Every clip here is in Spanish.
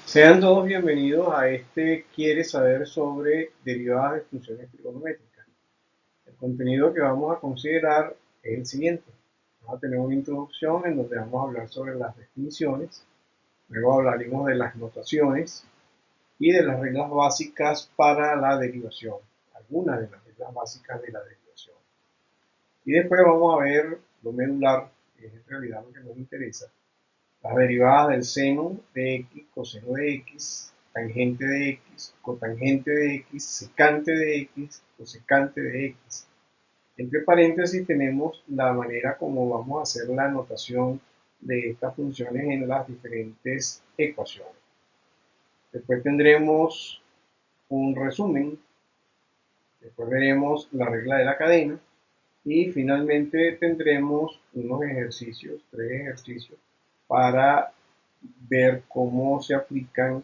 Sean todos bienvenidos a este ¿Quieres saber sobre derivadas de funciones trigonométricas? El contenido que vamos a considerar es el siguiente. Vamos a tener una introducción en donde vamos a hablar sobre las definiciones, luego hablaremos de las notaciones y de las reglas básicas para la derivación, algunas de las reglas básicas de la derivación. Y después vamos a ver lo medular, que es en realidad lo que nos interesa, las derivadas del seno de x, coseno de x, tangente de x, cotangente de x, secante de x, cosecante de x. Entre paréntesis tenemos la manera como vamos a hacer la anotación de estas funciones en las diferentes ecuaciones. Después tendremos un resumen, después veremos la regla de la cadena y finalmente tendremos unos ejercicios, tres ejercicios, para ver cómo se aplican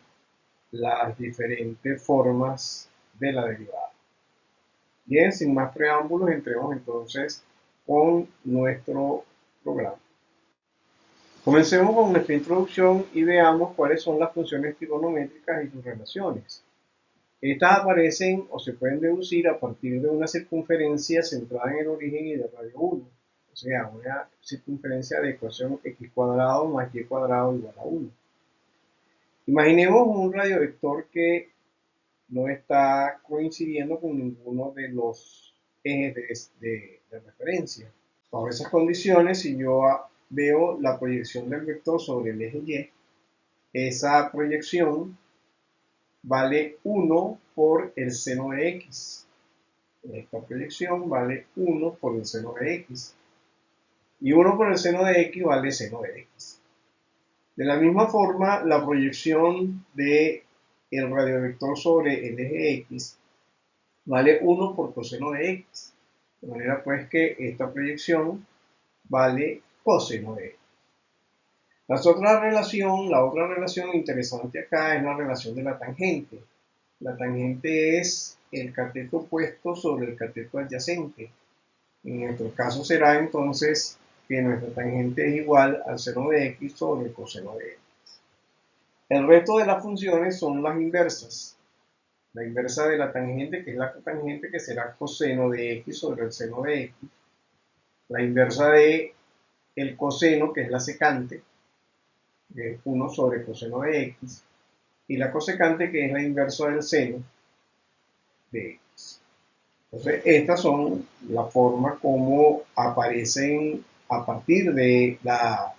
las diferentes formas de la derivada. Bien, sin más preámbulos, entremos entonces con nuestro programa. Comencemos con nuestra introducción y veamos cuáles son las funciones trigonométricas y sus relaciones. Estas aparecen o se pueden deducir a partir de una circunferencia centrada en el origen y de radio 1, o sea, una circunferencia de ecuación x cuadrado más y cuadrado igual a 1. Imaginemos un radiovector que no está coincidiendo con ninguno de los ejes de referencia. Bajo esas condiciones, si yo veo la proyección del vector sobre el eje Y, esa proyección vale 1 por el seno de x. Esta proyección vale 1 por el seno de x. Y 1 por el seno de x vale seno de x. De la misma forma, la proyección de el radiovector sobre el eje x vale 1 por coseno de x. De manera pues que esta proyección vale coseno de x. La otra relación interesante acá es la relación de la tangente. La tangente es el cateto opuesto sobre el cateto adyacente. En nuestro caso será entonces que nuestra tangente es igual al seno de x sobre el coseno de x. El resto de las funciones son las inversas. La inversa de la tangente, que es la cotangente, que será coseno de x sobre el seno de x. La inversa de el coseno, que es la secante, que es 1 sobre coseno de x. Y la cosecante, que es la inversa del seno de x. Entonces, estas son la forma como aparecen a partir de la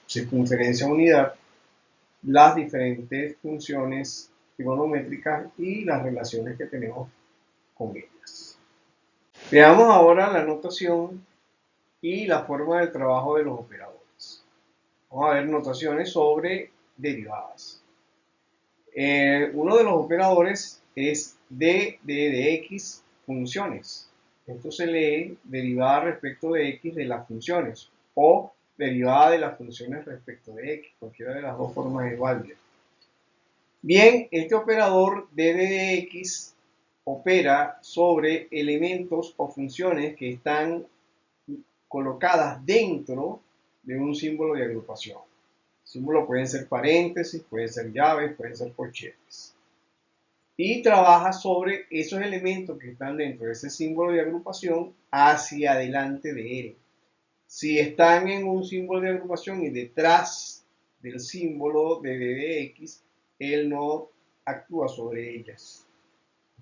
circunferencia unidad las diferentes funciones trigonométricas y las relaciones que tenemos con ellas. Veamos ahora la notación y la forma del trabajo de los operadores. Vamos a ver notaciones sobre derivadas. Uno de los operadores es d de x funciones. Esto se lee derivada respecto de x de las funciones o derivada de las funciones respecto de x. Cualquiera de las dos formas es válida. Bien, este operador d de x opera sobre elementos o funciones que están colocadas dentro de un símbolo de agrupación. Símbolos pueden ser paréntesis, pueden ser llaves, pueden ser corchetes. Y trabaja sobre esos elementos que están dentro de ese símbolo de agrupación hacia adelante de él. Si están en un símbolo de agrupación y detrás del símbolo de d de x, él no actúa sobre ellas.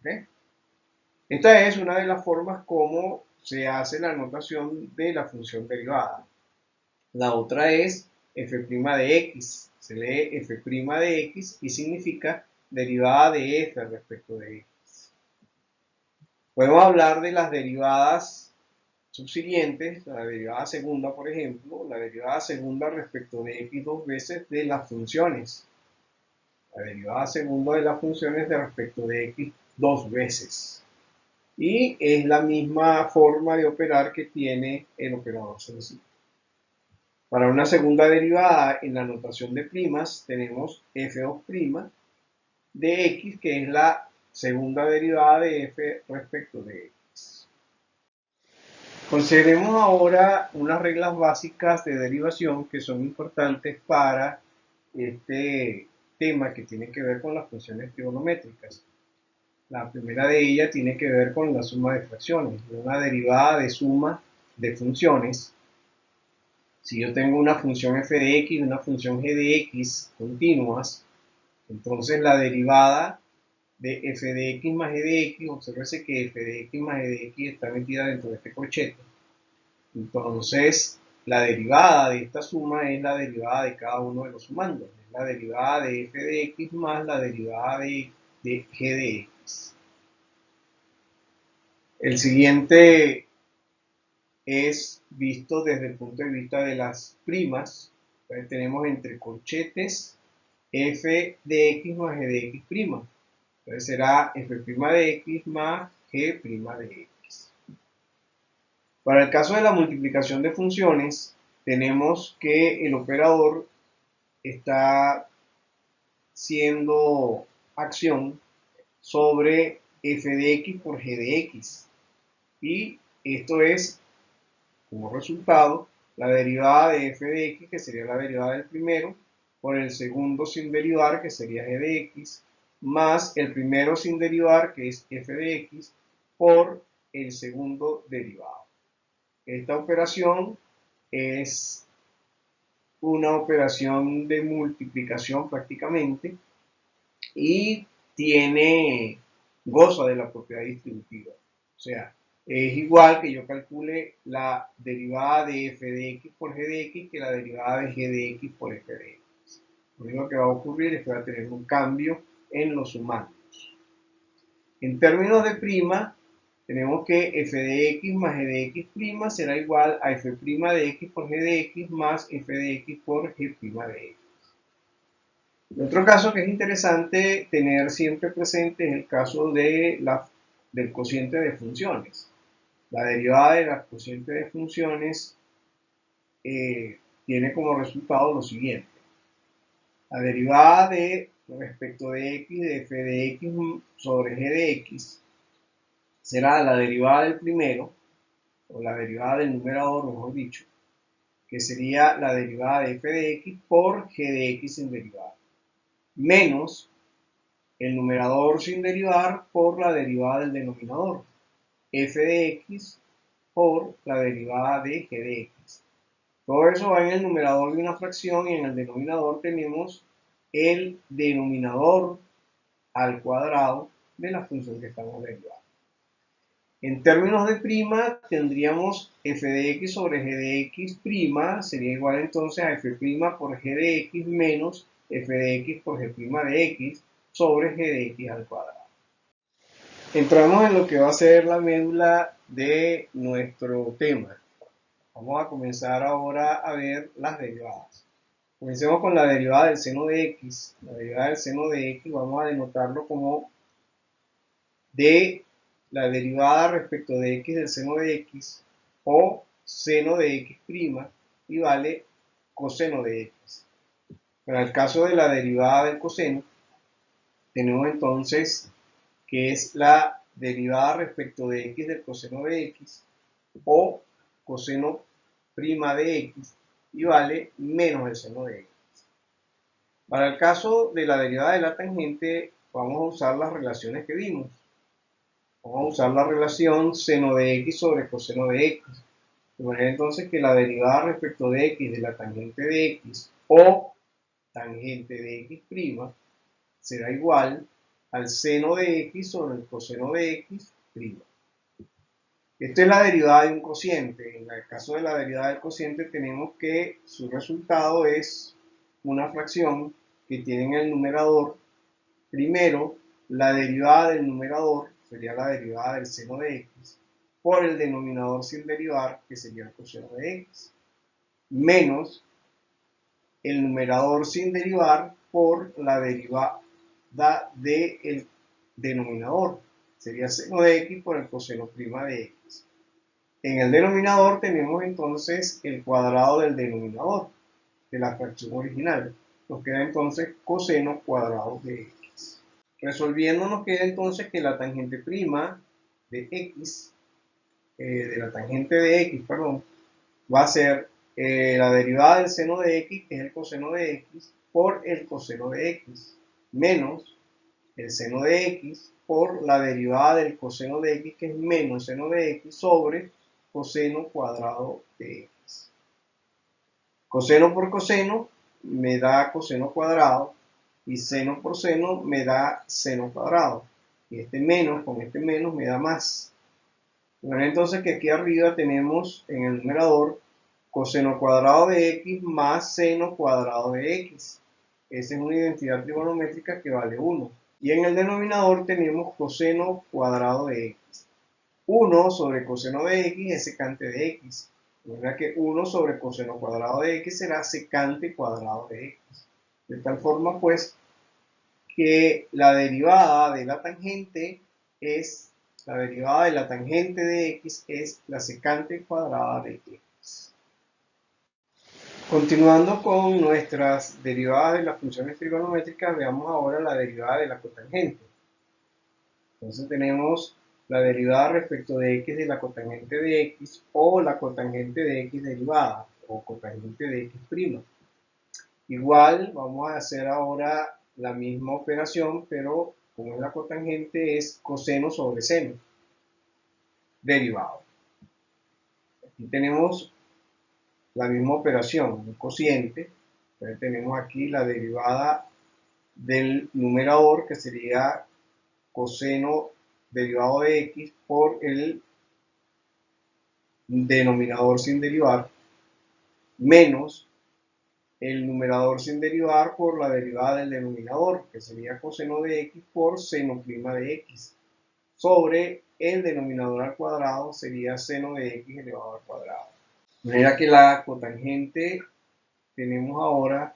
¿Okay? Esta es una de las formas como se hace la notación de la función derivada. La otra es f' de x. Se lee f' de x y significa derivada de f respecto de x. Podemos hablar de las derivadas subsiguientes, la derivada segunda, por ejemplo, la derivada segunda respecto de x dos veces de las funciones. La derivada segunda de las funciones de respecto de x dos veces. Y es la misma forma de operar que tiene el operador sencillo. Para una segunda derivada en la notación de primas tenemos f2' de x, que es la segunda derivada de f respecto de x. Consideremos ahora unas reglas básicas de derivación que son importantes para este tema que tiene que ver con las funciones trigonométricas. La primera de ellas tiene que ver con la suma de fracciones, una derivada de suma de funciones. Si yo tengo una función f de x y una función g de x continuas, entonces la derivada de f de x más g de x, obsérvese que f de x más g de x está metida dentro de este corchete. Entonces, la derivada de esta suma es la derivada de cada uno de los sumandos. Es la derivada de f de x más la derivada de g de x. El siguiente es visto desde el punto de vista de las primas. Entonces tenemos entre corchetes f de x más g de x prima. Entonces será f' de x más g' de x. Para el caso de la multiplicación de funciones, tenemos que el operador está siendo acción sobre f de x por g de x. Y esto es, como resultado, la derivada de f de x, que sería la derivada del primero, por el segundo sin derivar, que sería g de x, más el primero sin derivar, que es f de x, por el segundo derivado. Esta operación es una operación de multiplicación prácticamente y goza de la propiedad distributiva. O sea, es igual que yo calcule la derivada de f de x por g de x que la derivada de g de x por f de x. Lo único que va a ocurrir es que va a tener un cambio en los sumandos. En términos de prima, tenemos que f de x más g de x prima será igual a f' de x por g de x más f de x por g' de x. El otro caso que es interesante tener siempre presente es el caso del cociente de funciones. La derivada de las cocientes de funciones tiene como resultado lo siguiente. La derivada de respecto de x de f de x sobre g de x será la derivada del primero, o la derivada del numerador, mejor dicho, que sería la derivada de f de x por g de x sin derivar, menos el numerador sin derivar por la derivada del denominador, f de x por la derivada de g de x. Todo eso va en el numerador de una fracción y en el denominador tenemos el denominador al cuadrado de la función que estamos derivando. En términos de prima, tendríamos f de x sobre g de x prima, sería igual entonces a f' por g de x menos f de x por g' de x sobre g de x al cuadrado. Entramos en lo que va a ser la médula de nuestro tema. Vamos a comenzar ahora a ver las derivadas. Comencemos con la derivada del seno de x. La derivada del seno de x vamos a denotarlo como de la derivada respecto de x del seno de x o seno de x' y vale coseno de x. Para el caso de la derivada del coseno, tenemos entonces que es la derivada respecto de x del coseno de x o coseno prima de x y vale menos el seno de x. Para el caso de la derivada de la tangente, vamos a usar las relaciones que vimos. Vamos a usar la relación seno de x sobre coseno de x. De manera entonces que la derivada respecto de x de la tangente de x o tangente de x' será igual al seno de x sobre el coseno de x'. Esta es la derivada de un cociente. En el caso de la derivada del cociente tenemos que su resultado es una fracción que tiene en el numerador. Primero, la derivada del numerador sería la derivada del seno de x por el denominador sin derivar, que sería el coseno de x, menos el numerador sin derivar por la derivada del denominador, sería seno de x por el coseno prima de x. En el denominador tenemos entonces el cuadrado del denominador de la fracción original. Nos queda entonces coseno cuadrado de x. Resolviendo nos queda entonces que la tangente prima de x, de la tangente de x, perdón, va a ser la derivada del seno de x, que es el coseno de x, por el coseno de x, menos el seno de x por la derivada del coseno de x, que es menos seno de x, sobre coseno cuadrado de x. Coseno por coseno me da coseno cuadrado y seno por seno me da seno cuadrado. Y este menos con este menos me da más. Bueno, entonces que aquí arriba tenemos en el numerador coseno cuadrado de x más seno cuadrado de x. Esa es una identidad trigonométrica que vale 1. Y en el denominador tenemos coseno cuadrado de x. 1 sobre coseno de x es secante de x. O sea que 1 sobre coseno cuadrado de x será secante cuadrado de x. De tal forma, pues, que la derivada de la tangente es, la derivada de la tangente de x es la secante cuadrada de x. Continuando con nuestras derivadas de las funciones trigonométricas, veamos ahora la derivada de la cotangente. Entonces tenemos la derivada respecto de x de la cotangente de x o la cotangente de x derivada o cotangente de x'. Igual vamos a hacer ahora la misma operación, pero como es la cotangente es coseno sobre seno derivado. Aquí tenemos la misma operación, un cociente. Entonces tenemos aquí la derivada del numerador, que sería coseno derivado de x por el denominador sin derivar, menos el numerador sin derivar por la derivada del denominador, que sería coseno de x por seno prima de x, sobre el denominador al cuadrado sería seno de x elevado al cuadrado. De manera que la cotangente tenemos ahora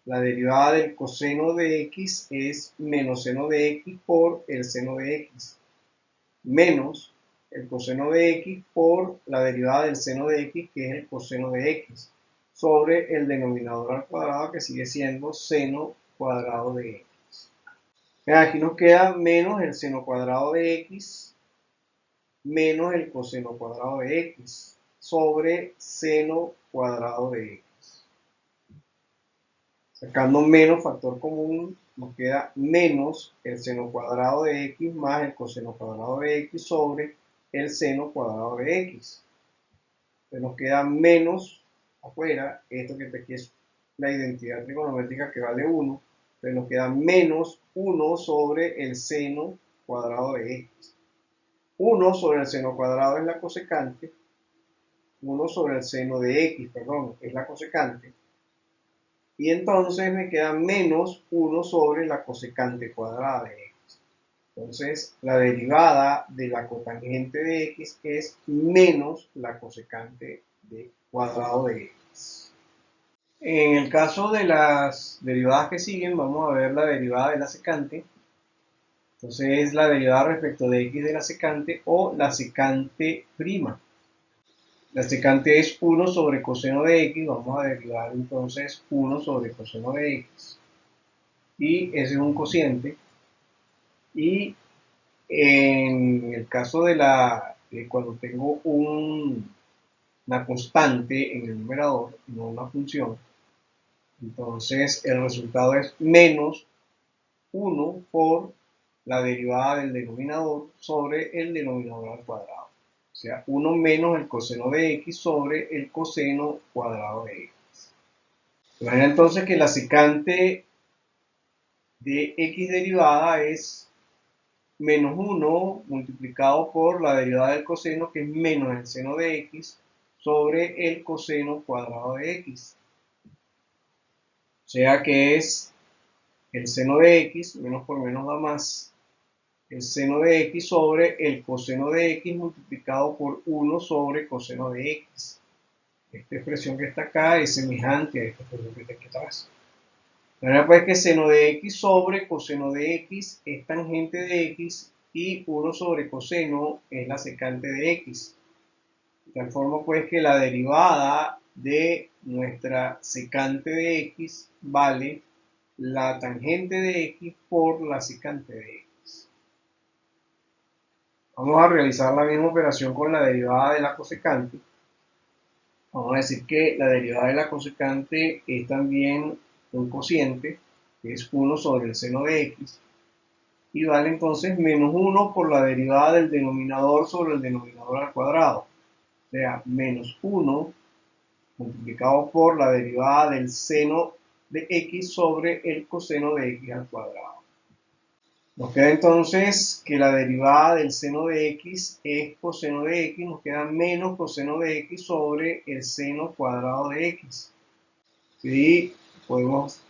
la derivada del coseno de x es menos seno de x por el seno de x, menos el coseno de x por la derivada del seno de x, que es el coseno de x, sobre el denominador al cuadrado, que sigue siendo seno cuadrado de x. Aquí nos queda menos el seno cuadrado de x menos el coseno cuadrado de x sobre seno cuadrado de x. Sacando menos factor común, nos queda menos el seno cuadrado de x más el coseno cuadrado de x sobre el seno cuadrado de x. Entonces nos queda menos afuera, esto que aquí es la identidad trigonométrica que vale 1, entonces nos queda menos 1 sobre el seno cuadrado de x. 1 sobre el seno cuadrado es la cosecante, 1 sobre el seno de x, perdón, es la cosecante, y entonces me queda menos 1 sobre la cosecante cuadrada de x. Entonces la derivada de la cotangente de x es menos la cosecante de cuadrado de x. En el caso de las derivadas que siguen, vamos a ver la derivada de la secante. Entonces es la derivada respecto de x de la secante o la secante prima. La secante es 1 sobre coseno de x, vamos a derivar entonces 1 sobre coseno de x. Y ese es un cociente. Y en el caso de cuando tengo una constante en el numerador, no una función, entonces el resultado es menos 1 por la derivada del denominador sobre el denominador al cuadrado. O sea, 1 menos el coseno de x sobre el coseno cuadrado de x. De manera entonces que la secante de x derivada es menos 1 multiplicado por la derivada del coseno, que es menos el seno de x, sobre el coseno cuadrado de x. O sea que es el seno de x, menos por menos da más, el seno de x sobre el coseno de x multiplicado por 1 sobre coseno de x. Esta expresión que está acá es semejante a esta expresión que está aquí atrás. La verdad pues que seno de x sobre coseno de x es tangente de x y 1 sobre coseno es la secante de x. De tal forma pues que la derivada de nuestra secante de x vale la tangente de x por la secante de x. Vamos a realizar la misma operación con la derivada de la cosecante. Vamos a decir que la derivada de la cosecante es también un cociente, que es 1 sobre el seno de x, y vale entonces menos 1 por la derivada del denominador sobre el denominador al cuadrado. O sea, menos 1 multiplicado por la derivada del seno de x sobre el coseno de x al cuadrado. Nos queda entonces que la derivada del seno de x es coseno de x, nos queda menos coseno de x sobre el seno cuadrado de x. Y podemos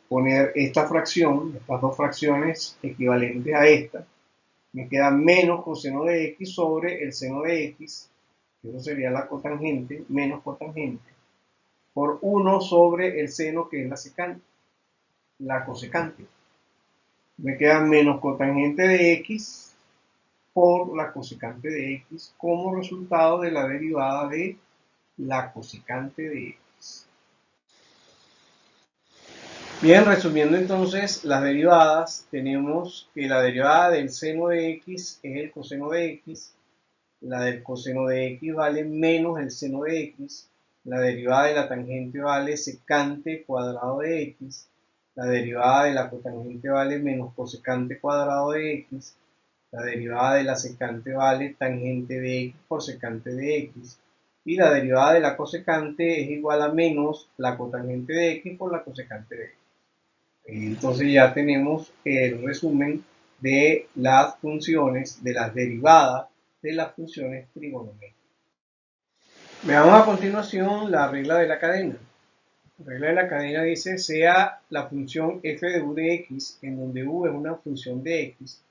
poner esta fracción, estas dos fracciones equivalentes a esta. Me queda menos coseno de x sobre el seno de x, que eso sería la cotangente, menos cotangente, por 1 sobre el seno, que es la cosecante. Me queda menos cotangente de x por la cosecante de x como resultado de la derivada de la cosecante de x. Bien, resumiendo entonces las derivadas, tenemos que la derivada del seno de x es el coseno de x, la del coseno de x vale menos el seno de x, la derivada de la tangente vale secante cuadrado de x, la derivada de la cotangente vale menos cosecante cuadrado de x, la derivada de la secante vale tangente de x por secante de x, y la derivada de la cosecante es igual a menos la cotangente de x por la cosecante de x. Entonces ya tenemos el resumen de las funciones, de las derivadas de las funciones trigonométricas. Veamos a continuación la regla de la cadena. La regla de la cadena dice, sea la función f de u de x, en donde u es una función de x,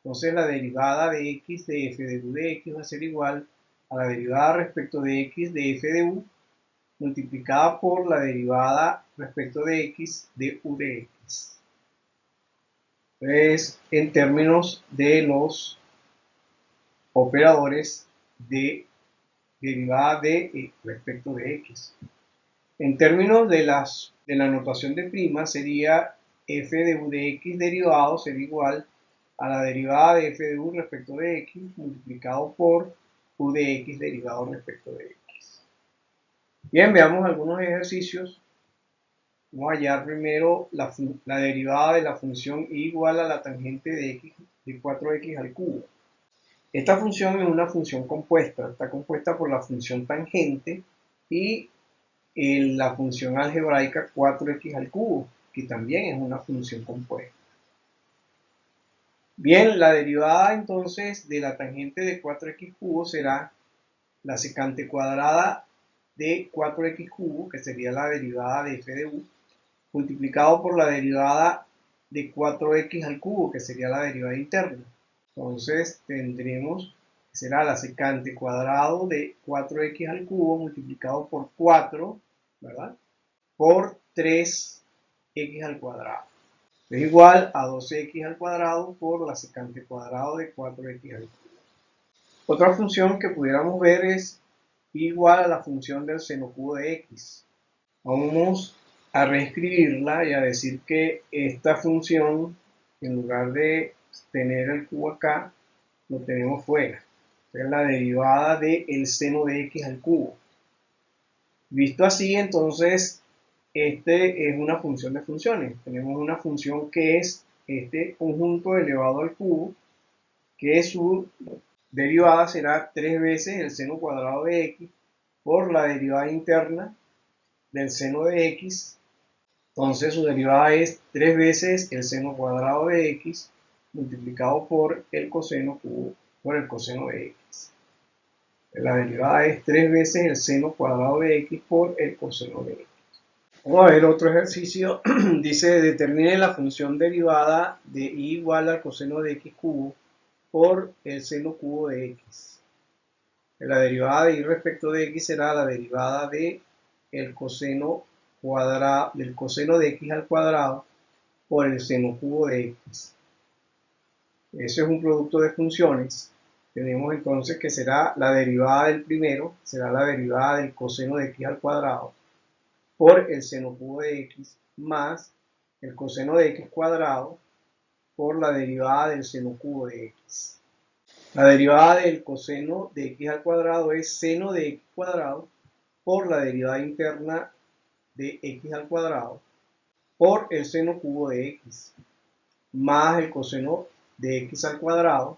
entonces la derivada de x de f de u de x va a ser igual a la derivada respecto de x de f de u multiplicada por la derivada respecto de x de u de x. Entonces, en términos de los operadores de derivada de respecto de x. En términos de la notación de prima, sería f de u de x derivado sería igual a la derivada de f de u respecto de x multiplicado por u de x derivado respecto de x. Bien, veamos algunos ejercicios. Vamos a hallar primero la derivada de la función y igual a la tangente de x de 4x al cubo. Esta función es una función compuesta, está compuesta por la función tangente y la función algebraica 4x al cubo, que también es una función compuesta. Bien, la derivada entonces de la tangente de 4x cubo será la secante cuadrada de 4x cubo, que sería la derivada de f de u, multiplicado por la derivada de 4x al cubo, que sería la derivada interna. Entonces tendremos, será la secante cuadrado de 4x al cubo multiplicado por 4, ¿verdad? Por 3x al cuadrado. Es igual a 2x al cuadrado por la secante cuadrado de 4x al cubo. Otra función que pudiéramos ver es igual a la función del seno cubo de x. Vamos a reescribirla y a decir que esta función, en lugar de tener el cubo acá, lo tenemos fuera. Es la derivada del seno de x al cubo. Visto así, entonces, este es una función de funciones. Tenemos una función que es este conjunto elevado al cubo, que su derivada será 3 veces el seno cuadrado de x por la derivada interna del seno de x. Entonces su derivada es 3 veces el seno cuadrado de x multiplicado por el coseno cubo por el coseno de x. La derivada es 3 veces el seno cuadrado de x por el coseno de x. Vamos a ver otro ejercicio. Dice, determine la función derivada de y igual al coseno de x cubo por el seno cubo de x. La derivada de y respecto de x será la derivada de el coseno cuadrado del coseno de x al cuadrado por el seno cubo de x. Eso es un producto de funciones. Tenemos entonces que será la derivada del primero, será la derivada del coseno de x al cuadrado por el seno cubo de x más el coseno de x cuadrado por la derivada del seno cubo de x. La derivada del coseno de x al cuadrado es seno de x cuadrado por la derivada interna de x al cuadrado por el seno cubo de x más el coseno de x al cuadrado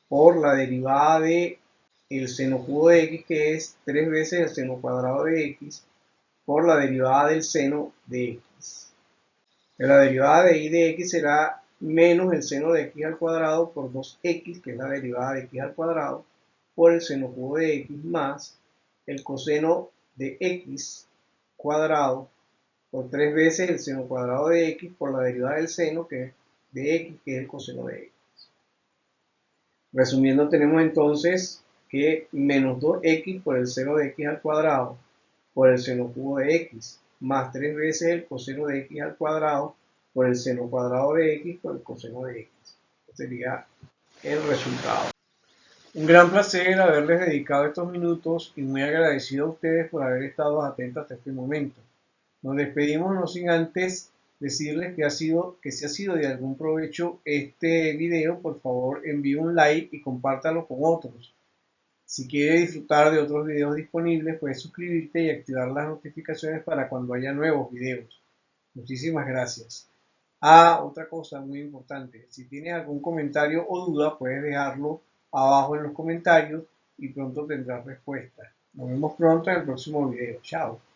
por la derivada de el seno cubo de x, que es 3 veces el seno cuadrado de x, por la derivada del seno de x. La derivada de y de x será menos el seno de x al cuadrado por 2x, que es la derivada de x al cuadrado, por el seno cubo de x más el coseno de x cuadrado por 3 veces el seno cuadrado de x por la derivada del seno de x, que es el coseno de x. Resumiendo, tenemos entonces que menos 2x por el seno de x al cuadrado por el seno cubo de x más 3 veces el coseno de x al cuadrado por el seno cuadrado de x por el coseno de x. Este sería el resultado. Un gran placer haberles dedicado estos minutos y muy agradecido a ustedes por haber estado atentos hasta este momento. Nos despedimos no sin antes decirles que si ha sido de algún provecho este video, por favor envíe un like y compártalo con otros. Si quiere disfrutar de otros videos disponibles, puedes suscribirte y activar las notificaciones para cuando haya nuevos videos. Muchísimas gracias. Otra cosa muy importante, si tienes algún comentario o duda, puedes dejarlo abajo en los comentarios y pronto tendrás respuesta. Nos vemos pronto en el próximo video. Chao.